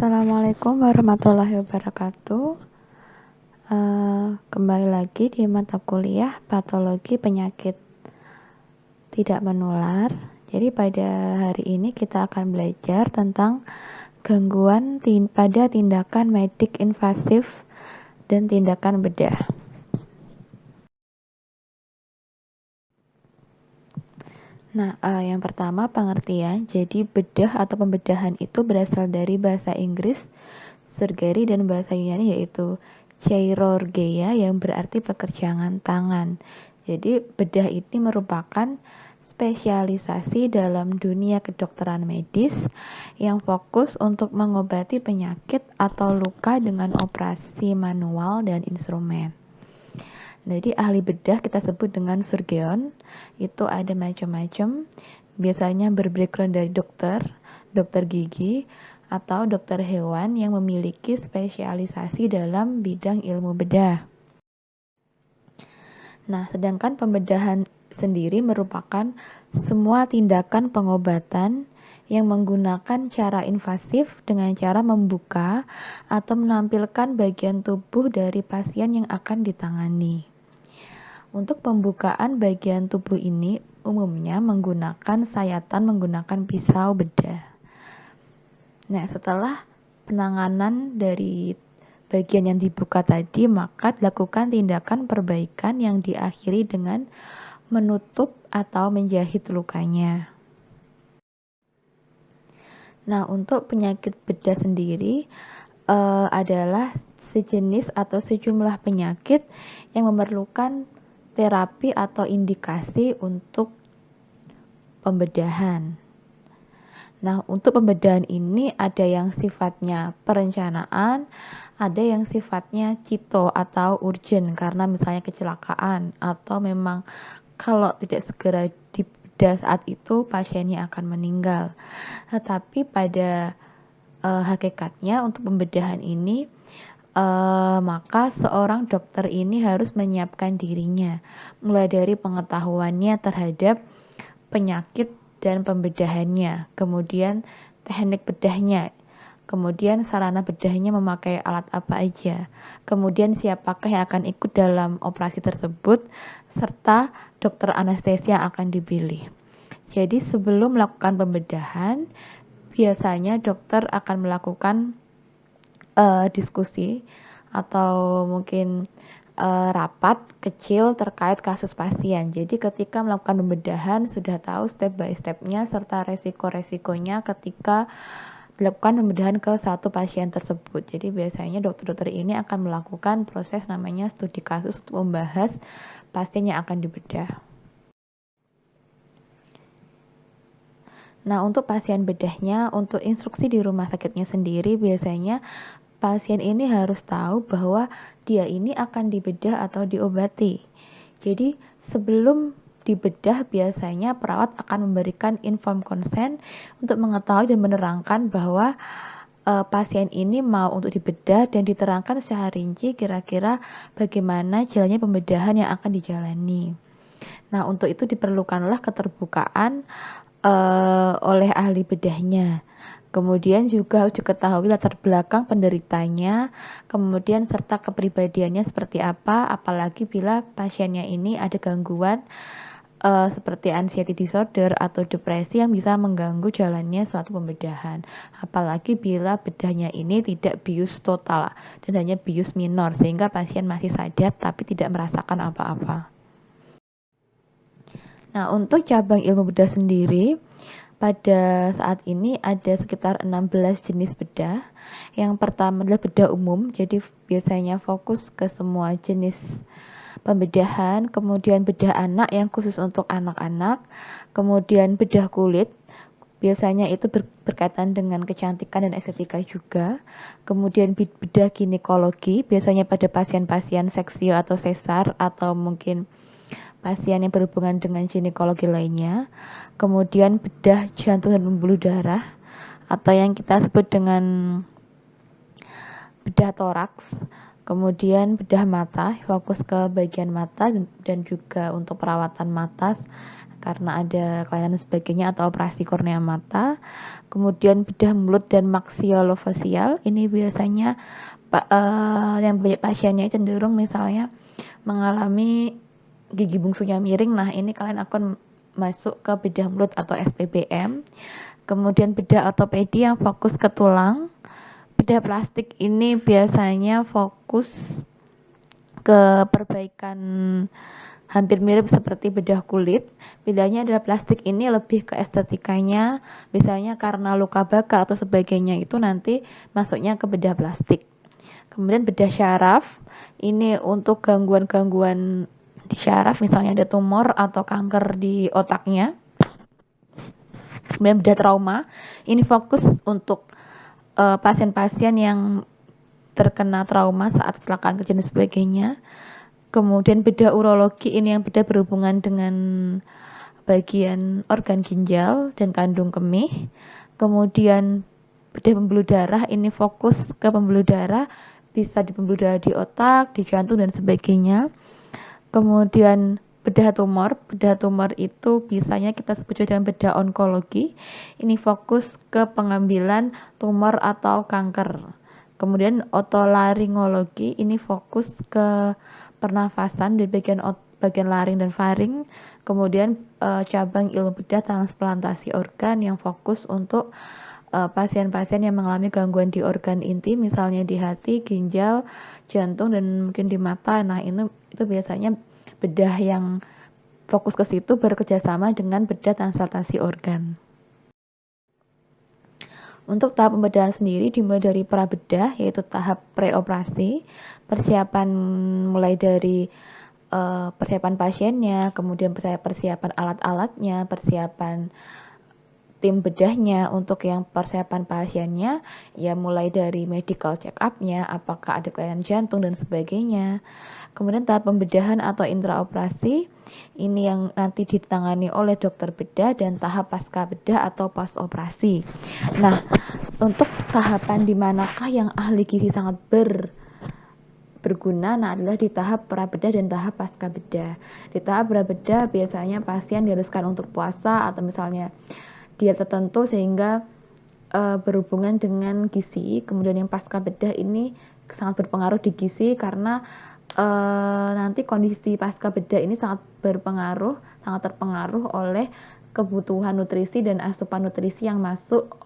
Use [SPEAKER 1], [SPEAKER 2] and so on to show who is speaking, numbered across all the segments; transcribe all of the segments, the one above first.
[SPEAKER 1] Assalamualaikum warahmatullahi wabarakatuh. Kembali lagi di mata kuliah patologi penyakit tidak menular. Jadi pada hari ini kita akan belajar tentang gangguan pada tindakan medik invasif dan tindakan bedah. Nah, yang pertama pengertian. Jadi bedah atau pembedahan itu berasal dari bahasa Inggris surgery dan bahasa Yunani yaitu chirurgeia yang berarti pekerjaan tangan. Jadi bedah ini merupakan spesialisasi dalam dunia kedokteran medis yang fokus untuk mengobati penyakit atau luka dengan operasi manual dan instrumen. Jadi ahli bedah kita sebut dengan surgeon. Itu ada macam-macam. Biasanya berbackground dari dokter gigi, atau dokter hewan yang memiliki spesialisasi dalam bidang ilmu bedah. Nah, sedangkan pembedahan sendiri merupakan semua tindakan pengobatan yang menggunakan cara invasif dengan cara membuka atau menampilkan bagian tubuh dari pasien yang akan ditangani. Untuk pembukaan bagian tubuh ini umumnya menggunakan sayatan menggunakan pisau bedah. Nah, setelah penanganan dari bagian yang dibuka tadi, maka dilakukan tindakan perbaikan yang diakhiri dengan menutup atau menjahit lukanya. Nah, untuk penyakit bedah sendiri adalah sejenis atau sejumlah penyakit yang memerlukan terapi atau indikasi untuk pembedahan. Nah, untuk pembedahan ini ada yang sifatnya perencanaan, ada yang sifatnya cito atau urgent karena misalnya kecelakaan atau memang kalau tidak segera dibedah saat itu pasiennya akan meninggal. Tetapi pada hakikatnya untuk pembedahan ini maka seorang dokter ini harus menyiapkan dirinya mulai dari pengetahuannya terhadap penyakit dan pembedahannya, kemudian teknik bedahnya, kemudian sarana bedahnya memakai alat apa aja, kemudian siapakah yang akan ikut dalam operasi tersebut, serta dokter anestesia akan dipilih. Jadi sebelum melakukan pembedahan, biasanya dokter akan melakukan diskusi atau mungkin rapat kecil terkait kasus pasien. Jadi ketika melakukan pembedahan sudah tahu step by stepnya serta resiko-resikonya ketika dilakukan pembedahan ke satu pasien tersebut. Jadi biasanya dokter-dokter ini akan melakukan proses namanya studi kasus untuk membahas pasien yang akan dibedah. Nah, untuk pasien bedahnya, untuk instruksi di rumah sakitnya sendiri biasanya pasien ini harus tahu bahwa dia ini akan dibedah atau diobati. Jadi sebelum dibedah biasanya perawat akan memberikan informed consent untuk mengetahui dan menerangkan bahwa pasien ini mau untuk dibedah dan diterangkan secara rinci kira-kira bagaimana jalannya pembedahan yang akan dijalani. Nah, untuk itu diperlukanlah keterbukaan oleh ahli bedahnya. Kemudian juga harus diketahui latar belakang penderitanya, kemudian serta kepribadiannya seperti apa, apalagi bila pasiennya ini ada gangguan seperti anxiety disorder atau depresi yang bisa mengganggu jalannya suatu pembedahan. Apalagi bila bedahnya ini tidak bius total dan hanya bius minor, sehingga pasien masih sadar tapi tidak merasakan apa-apa. Nah, untuk cabang ilmu bedah sendiri, pada saat ini ada sekitar 16 jenis bedah. Yang pertama adalah bedah umum, jadi biasanya fokus ke semua jenis pembedahan, kemudian bedah anak yang khusus untuk anak-anak, kemudian bedah kulit, biasanya itu berkaitan dengan kecantikan dan estetika juga, kemudian bedah ginekologi, biasanya pada pasien-pasien seksio atau sesar atau mungkin pasien yang berhubungan dengan ginekologi lainnya, kemudian bedah jantung dan pembuluh darah atau yang kita sebut dengan bedah toraks, kemudian bedah mata, fokus ke bagian mata dan juga untuk perawatan mata karena ada kelainan dan sebagainya atau operasi kornea mata. Kemudian bedah mulut dan maksilofacial, ini biasanya yang banyak pasiennya cenderung misalnya mengalami gigi bungsunya miring. Nah, ini kalian akan masuk ke bedah mulut atau SPBM. Kemudian bedah ortopedi yang fokus ke tulang. Bedah plastik ini biasanya fokus ke perbaikan, hampir mirip seperti bedah kulit. Bedanya adalah plastik ini lebih ke estetikanya, misalnya karena luka bakar atau sebagainya itu nanti masuknya ke bedah plastik. Kemudian bedah syaraf, ini untuk gangguan-gangguan di syaraf, misalnya ada tumor atau kanker di otaknya. Kemudian bedah trauma, ini fokus untuk pasien-pasien yang terkena trauma saat kecelakaan kerja dan sebagainya. Kemudian bedah urologi, ini yang bedah berhubungan dengan bagian organ ginjal dan kandung kemih. Kemudian bedah pembuluh darah, ini fokus ke pembuluh darah, bisa di pembuluh darah di otak, di jantung dan sebagainya. Kemudian bedah tumor itu biasanya kita sebut dengan bedah onkologi. Ini fokus ke pengambilan tumor atau kanker. Kemudian otolaringologi, ini fokus ke pernafasan di bagian laring dan faring. Kemudian cabang ilmu bedah transplantasi organ yang fokus untuk pasien-pasien yang mengalami gangguan di organ inti, misalnya di hati, ginjal, jantung, dan mungkin di mata. Nah, itu biasanya bedah yang fokus ke situ bekerja sama dengan bedah transplantasi organ. Untuk tahap pembedahan sendiri dimulai dari prabedah, yaitu tahap preoperasi, persiapan mulai dari persiapan pasiennya, kemudian persiapan alat-alatnya, persiapan tim bedahnya. Untuk yang persiapan pasiennya, ya mulai dari medical check up-nya, apakah ada kelainan jantung dan sebagainya. Kemudian tahap pembedahan atau intraoperasi, ini yang nanti ditangani oleh dokter bedah, dan tahap pasca bedah atau pas operasi. Nah, untuk tahapan di manakah yang ahli gizi sangat berguna, nah adalah di tahap prabedah dan tahap pasca bedah. Di tahap prabedah biasanya pasien diharuskan untuk puasa atau misalnya diet tertentu sehingga berhubungan dengan gizi. Kemudian yang pasca bedah ini sangat berpengaruh di gizi karena nanti kondisi pasca bedah ini sangat terpengaruh oleh kebutuhan nutrisi dan asupan nutrisi yang masuk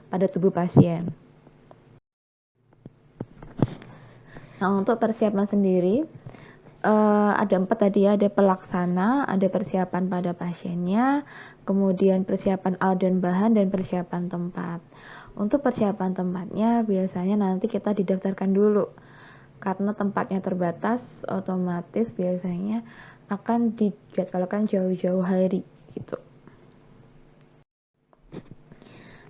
[SPEAKER 1] pada tubuh pasien. Nah, untuk persiapan sendiri ada 4 tadi ya, ada pelaksana, ada persiapan pada pasiennya, kemudian persiapan alat dan bahan, dan persiapan tempat. Untuk persiapan tempatnya biasanya nanti kita didaftarkan dulu, karena tempatnya terbatas, otomatis biasanya akan dijadwalkan jauh-jauh hari gitu.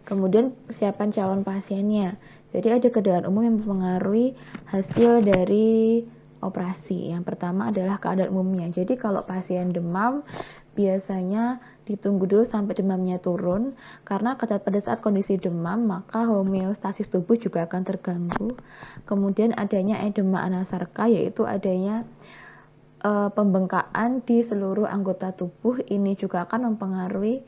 [SPEAKER 1] Kemudian persiapan calon pasiennya, jadi ada keadaan umum yang mempengaruhi hasil dari operasi. Yang pertama adalah keadaan umumnya. Jadi kalau pasien demam, biasanya ditunggu dulu sampai demamnya turun, karena pada saat kondisi demam maka homeostasis tubuh juga akan terganggu. Kemudian adanya edema anasarka, yaitu adanya pembengkakan di seluruh anggota tubuh. Ini juga akan mempengaruhi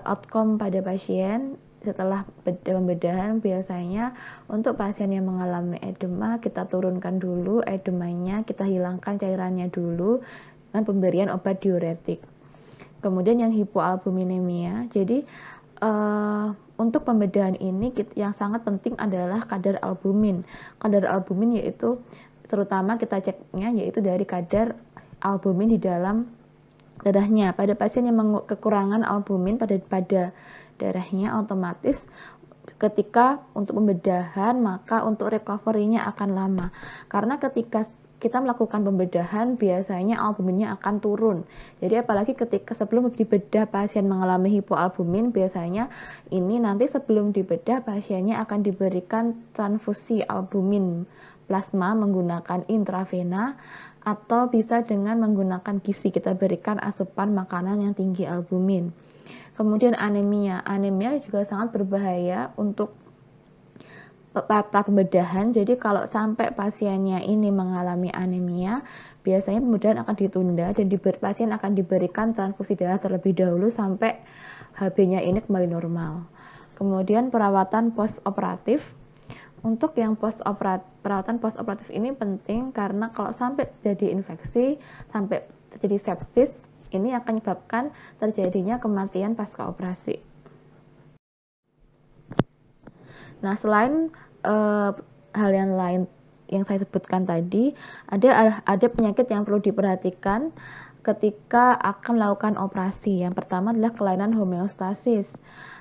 [SPEAKER 1] outcome pada pasien. Setelah pembedahan biasanya untuk pasien yang mengalami edema, kita turunkan dulu edemanya, kita hilangkan cairannya dulu dengan pemberian obat diuretik. Kemudian yang hipoalbuminemia, jadi untuk pembedahan ini yang sangat penting adalah kadar albumin. Kadar albumin yaitu terutama kita ceknya yaitu dari kadar albumin di dalam darahnya. Pada pasien yang kekurangan albumin pada darahnya, otomatis ketika untuk pembedahan maka untuk recovery-nya akan lama, karena ketika kita melakukan pembedahan biasanya albuminnya akan turun. Jadi apalagi ketika sebelum dibedah pasien mengalami hipoalbumin, biasanya ini nanti sebelum dibedah pasiennya akan diberikan transfusi albumin plasma menggunakan intravena, atau bisa dengan menggunakan gizi, kita berikan asupan makanan yang tinggi albumin. Kemudian anemia juga sangat berbahaya untuk pembedahan. Jadi kalau sampai pasiennya ini mengalami anemia, biasanya pembedahan akan ditunda dan pasien akan diberikan transfusi darah terlebih dahulu sampai HB-nya ini kembali normal. Kemudian perawatan postoperatif. Untuk yang perawatan postoperatif ini penting karena kalau sampai terjadi infeksi, sampai terjadi sepsis, ini akan menyebabkan terjadinya kematian pasca operasi. Nah, selain hal yang lain yang saya sebutkan tadi, ada penyakit yang perlu diperhatikan ketika akan melakukan operasi. Yang pertama adalah kelainan homeostasis.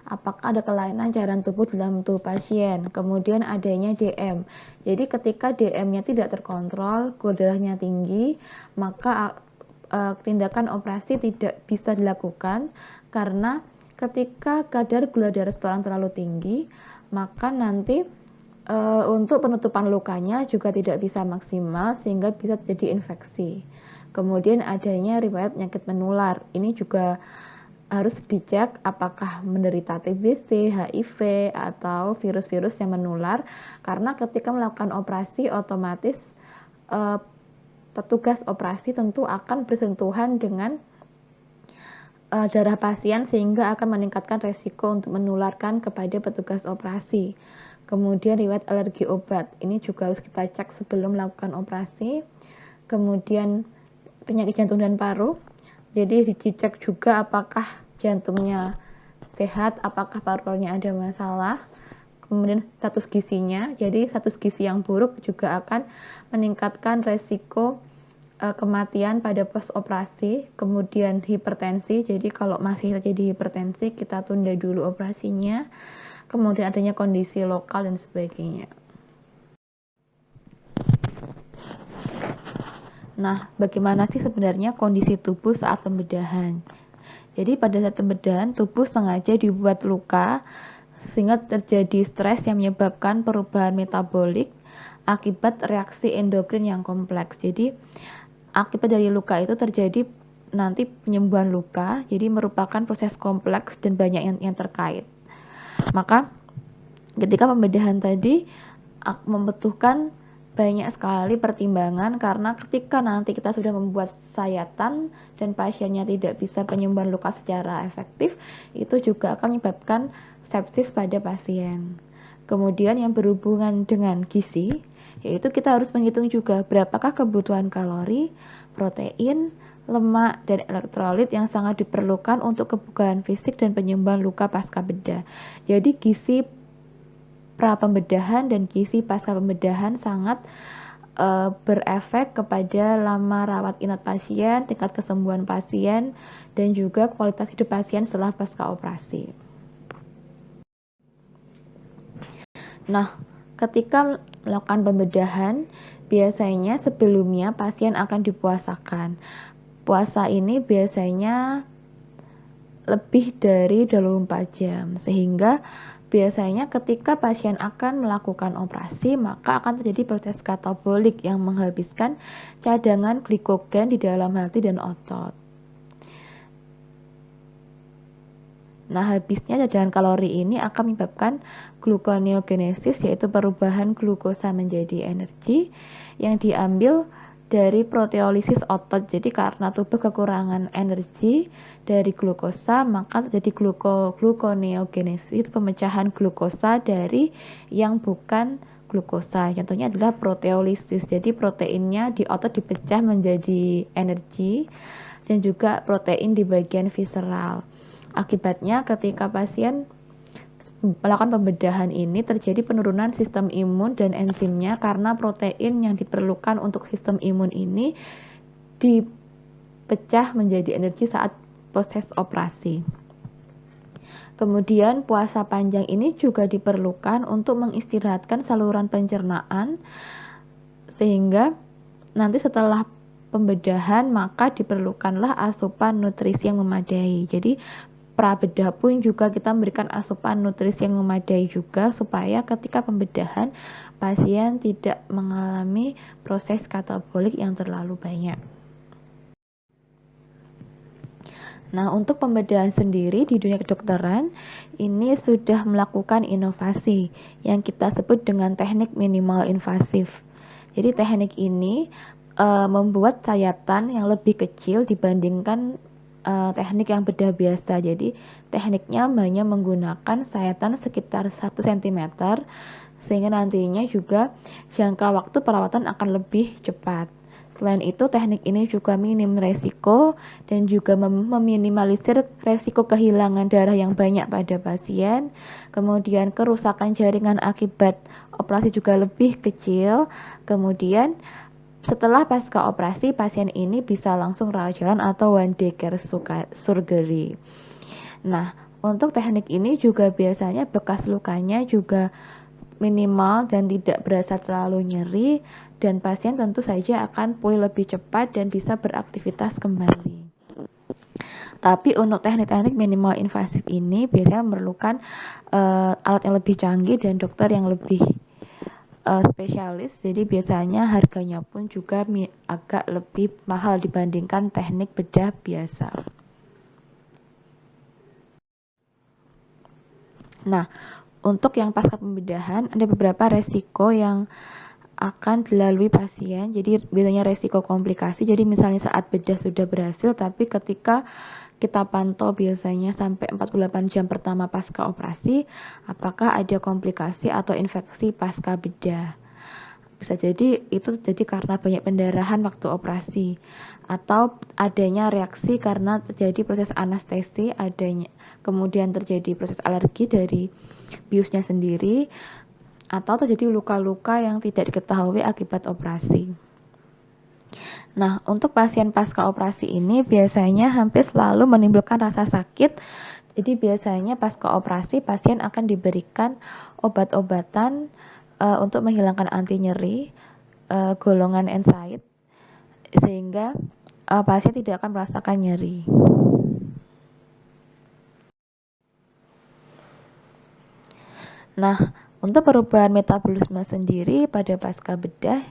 [SPEAKER 1] Apakah ada kelainan cairan tubuh dalam tubuh pasien? Kemudian adanya DM. Jadi ketika DM-nya tidak terkontrol, gula darahnya tinggi, maka tindakan operasi tidak bisa dilakukan karena ketika kadar gula darah seseorang terlalu tinggi, maka nanti untuk penutupan lukanya juga tidak bisa maksimal sehingga bisa terjadi infeksi. Kemudian adanya riwayat penyakit menular. Ini juga harus dicek apakah menderita TBC, HIV, atau virus-virus yang menular. Karena ketika melakukan operasi otomatis petugas operasi tentu akan bersentuhan dengan darah pasien sehingga akan meningkatkan resiko untuk menularkan kepada petugas operasi. Kemudian riwayat alergi obat, ini juga harus kita cek sebelum melakukan operasi. Kemudian penyakit jantung dan paru, jadi dicek juga apakah jantungnya sehat, apakah paru-parunya ada masalah. Kemudian status gizinya, jadi status gizi yang buruk juga akan meningkatkan resiko kematian pada post operasi. Kemudian hipertensi, jadi kalau masih terjadi hipertensi kita tunda dulu operasinya. Kemudian adanya kondisi lokal dan sebagainya. Nah, bagaimana sih sebenarnya kondisi tubuh saat pembedahan? Jadi pada saat pembedahan, tubuh sengaja dibuat luka sehingga terjadi stres yang menyebabkan perubahan metabolik akibat reaksi endokrin yang kompleks. Jadi akibat dari luka itu terjadi nanti penyembuhan luka, jadi merupakan proses kompleks dan banyak yang terkait. Maka ketika pembedahan tadi membutuhkan banyak sekali pertimbangan karena ketika nanti kita sudah membuat sayatan dan pasiennya tidak bisa penyembuhan luka secara efektif, itu juga akan menyebabkan sepsis pada pasien. Kemudian yang berhubungan dengan gizi, yaitu kita harus menghitung juga berapakah kebutuhan kalori, protein, lemak, dan elektrolit yang sangat diperlukan untuk kebugaran fisik dan penyembuhan luka pasca bedah. Jadi gizi pra pembedahan dan gizi pasca pembedahan sangat berefek kepada lama rawat inap pasien, tingkat kesembuhan pasien, dan juga kualitas hidup pasien setelah pasca operasi. Nah, ketika melakukan pembedahan, biasanya sebelumnya pasien akan dipuasakan. Puasa ini biasanya lebih dari 24 jam, sehingga biasanya ketika pasien akan melakukan operasi, maka akan terjadi proses katabolik yang menghabiskan cadangan glikogen di dalam hati dan otot. Nah, habisnya cadangan kalori ini akan menyebabkan gluconeogenesis, yaitu perubahan glukosa menjadi energi yang diambil dari proteolisis otot. Jadi karena tubuh kekurangan energi dari glukosa, maka terjadi gluconeogenesis, itu pemecahan glukosa dari yang bukan glukosa. Contohnya adalah proteolisis. Jadi proteinnya di otot dipecah menjadi energi dan juga protein di bagian visceral. Akibatnya ketika pasien melakukan pembedahan ini terjadi penurunan sistem imun dan enzimnya karena protein yang diperlukan untuk sistem imun ini dipecah menjadi energi saat proses operasi. Kemudian puasa panjang ini juga diperlukan untuk mengistirahatkan saluran pencernaan sehingga nanti setelah pembedahan maka diperlukanlah asupan nutrisi yang memadai. Jadi prabedah pun juga kita memberikan asupan nutrisi yang memadai juga supaya ketika pembedahan pasien tidak mengalami proses katabolik yang terlalu banyak. Nah, untuk pembedahan sendiri di dunia kedokteran, ini sudah melakukan inovasi yang kita sebut dengan teknik minimal invasif. Jadi teknik ini membuat sayatan yang lebih kecil dibandingkan teknik yang bedah biasa. Jadi tekniknya hanya menggunakan sayatan sekitar 1 cm, sehingga nantinya juga jangka waktu perawatan akan lebih cepat. Selain itu, teknik ini juga minim resiko dan juga meminimalisir resiko kehilangan darah yang banyak pada pasien. Kemudian kerusakan jaringan akibat operasi juga lebih kecil. Kemudian setelah pasca operasi, pasien ini bisa langsung rawat jalan atau one day care surgery. Nah, untuk teknik ini juga biasanya bekas lukanya juga minimal dan tidak berasa terlalu nyeri, dan pasien tentu saja akan pulih lebih cepat dan bisa beraktivitas kembali. Tapi untuk teknik-teknik minimal invasif ini biasanya memerlukan alat yang lebih canggih dan dokter yang lebih spesialis, jadi biasanya harganya pun juga agak lebih mahal dibandingkan teknik bedah biasa. Nah, untuk yang pasca pembedahan ada beberapa resiko yang akan dilalui pasien. Jadi biasanya resiko komplikasi. Jadi misalnya saat bedah sudah berhasil, tapi ketika kita pantau biasanya sampai 48 jam pertama pasca operasi, apakah ada komplikasi atau infeksi pasca bedah. Bisa jadi itu terjadi karena banyak pendarahan waktu operasi, atau adanya reaksi karena terjadi proses anestesi, kemudian terjadi proses alergi dari biusnya sendiri, atau terjadi luka-luka yang tidak diketahui akibat operasi. Nah, untuk pasien pasca operasi ini biasanya hampir selalu menimbulkan rasa sakit. Jadi biasanya pasca operasi pasien akan diberikan obat-obatan untuk menghilangkan anti nyeri, golongan NSAID, sehingga pasien tidak akan merasakan nyeri. Nah, untuk perubahan metabolisme sendiri pada pasca bedah,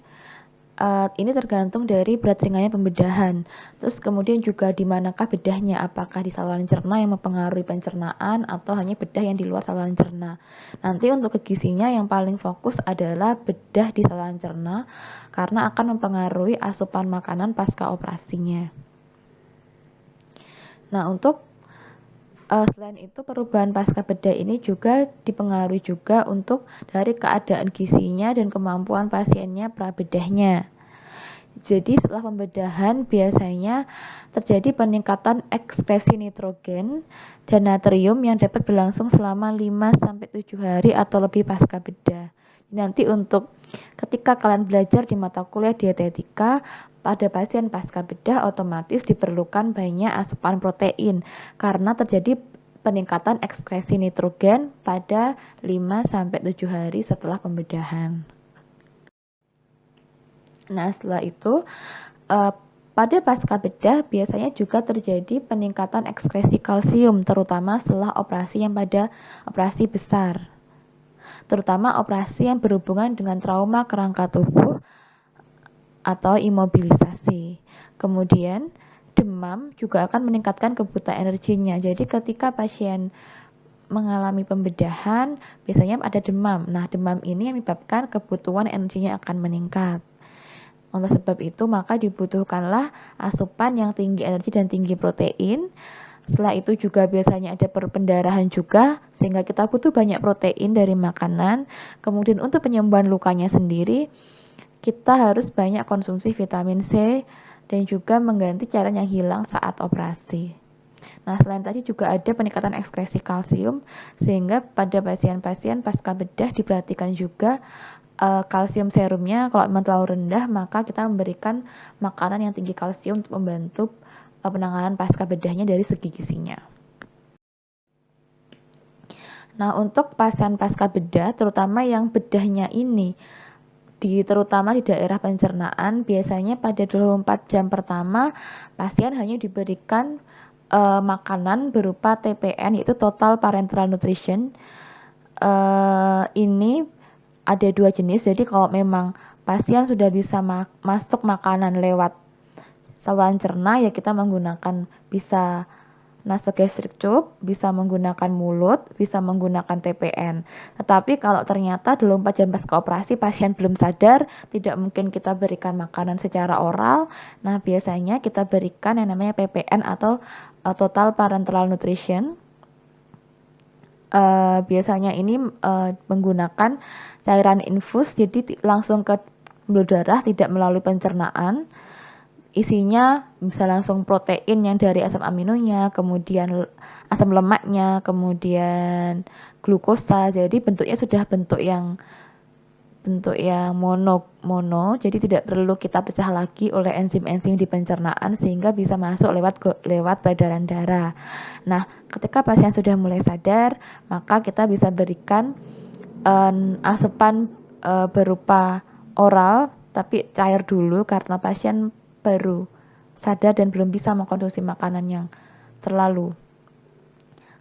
[SPEAKER 1] ini tergantung dari berat ringannya pembedahan. Terus kemudian juga di manakah bedahnya, apakah di saluran cerna yang mempengaruhi pencernaan atau hanya bedah yang di luar saluran cerna. Nanti untuk ke gizinya yang paling fokus adalah bedah di saluran cerna karena akan mempengaruhi asupan makanan pasca operasinya. Nah, untuk selain itu perubahan pasca bedah ini juga dipengaruhi juga untuk dari keadaan gizinya dan kemampuan pasiennya prabedahnya. Jadi setelah pembedahan biasanya terjadi peningkatan ekskresi nitrogen dan natrium yang dapat berlangsung selama 5-7 hari atau lebih pasca bedah. Nanti untuk ketika kalian belajar di mata kuliah dietetika, pada pasien pasca bedah otomatis diperlukan banyak asupan protein karena terjadi peningkatan ekskresi nitrogen pada 5-7 hari setelah pembedahan. Nah, setelah itu pada pasca bedah biasanya juga terjadi peningkatan ekskresi kalsium, terutama setelah operasi yang pada operasi besar, terutama operasi yang berhubungan dengan trauma kerangka tubuh atau imobilisasi. Kemudian demam juga akan meningkatkan kebutuhan energinya. Jadi ketika pasien mengalami pembedahan biasanya ada demam. Nah, demam ini yang menyebabkan kebutuhan energinya akan meningkat. Oleh sebab itu, maka dibutuhkanlah asupan yang tinggi energi dan tinggi protein. Setelah itu juga biasanya ada perpendarahan juga, sehingga kita butuh banyak protein dari makanan. Kemudian untuk penyembuhan lukanya sendiri, kita harus banyak konsumsi vitamin C dan juga mengganti cairan yang hilang saat operasi. Nah, selain tadi juga ada peningkatan ekskresi kalsium, sehingga pada pasien-pasien pasca bedah diperhatikan juga kalsium serumnya. Kalau memang terlalu rendah, maka kita memberikan makanan yang tinggi kalsium untuk membantu penanganan pasca bedahnya dari segi gizinya. Nah, untuk pasien pasca bedah, terutama yang bedahnya ini terutama di daerah pencernaan, biasanya pada 24 jam pertama pasien hanya diberikan makanan berupa TPN, yaitu Total Parenteral Nutrition. Ini ada 2 jenis. Jadi kalau memang pasien sudah bisa masuk makanan lewat saluran cerna, ya kita menggunakan bisa nasogastric tube, bisa menggunakan mulut, bisa menggunakan TPN. Tetapi kalau ternyata 24 jam pasca operasi pasien belum sadar, tidak mungkin kita berikan makanan secara oral. Nah, biasanya kita berikan yang namanya PPN atau total parenteral nutrition. Biasanya ini menggunakan cairan infus, jadi langsung ke pembuluh darah, tidak melalui pencernaan. Isinya bisa langsung protein yang dari asam aminonya, kemudian asam lemaknya, kemudian glukosa. Jadi bentuknya sudah bentuk yang mono, jadi tidak perlu kita pecah lagi oleh enzim-enzim di pencernaan sehingga bisa masuk lewat peredaran darah. Nah, ketika pasien sudah mulai sadar, maka kita bisa berikan asupan berupa oral tapi cair dulu karena pasien baru sadar dan belum bisa mengkonsumsi makanan yang terlalu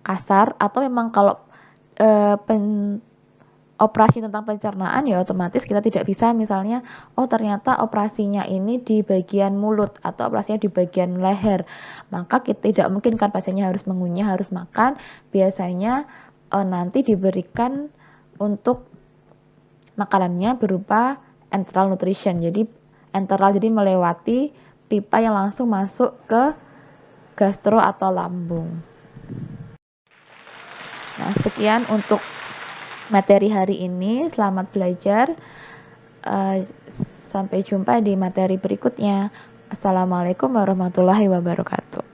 [SPEAKER 1] kasar, atau memang kalau operasi tentang pencernaan ya otomatis kita tidak bisa misalnya ternyata operasinya ini di bagian mulut atau operasinya di bagian leher, maka kita tidak mungkin kan pasiennya harus mengunyah, harus makan. Biasanya nanti diberikan untuk makanannya berupa enteral nutrition, jadi enteral jadi melewati pipa yang langsung masuk ke gastro atau lambung. Nah, sekian untuk materi hari ini. Selamat belajar. Sampai jumpa di materi berikutnya. Assalamualaikum warahmatullahi wabarakatuh.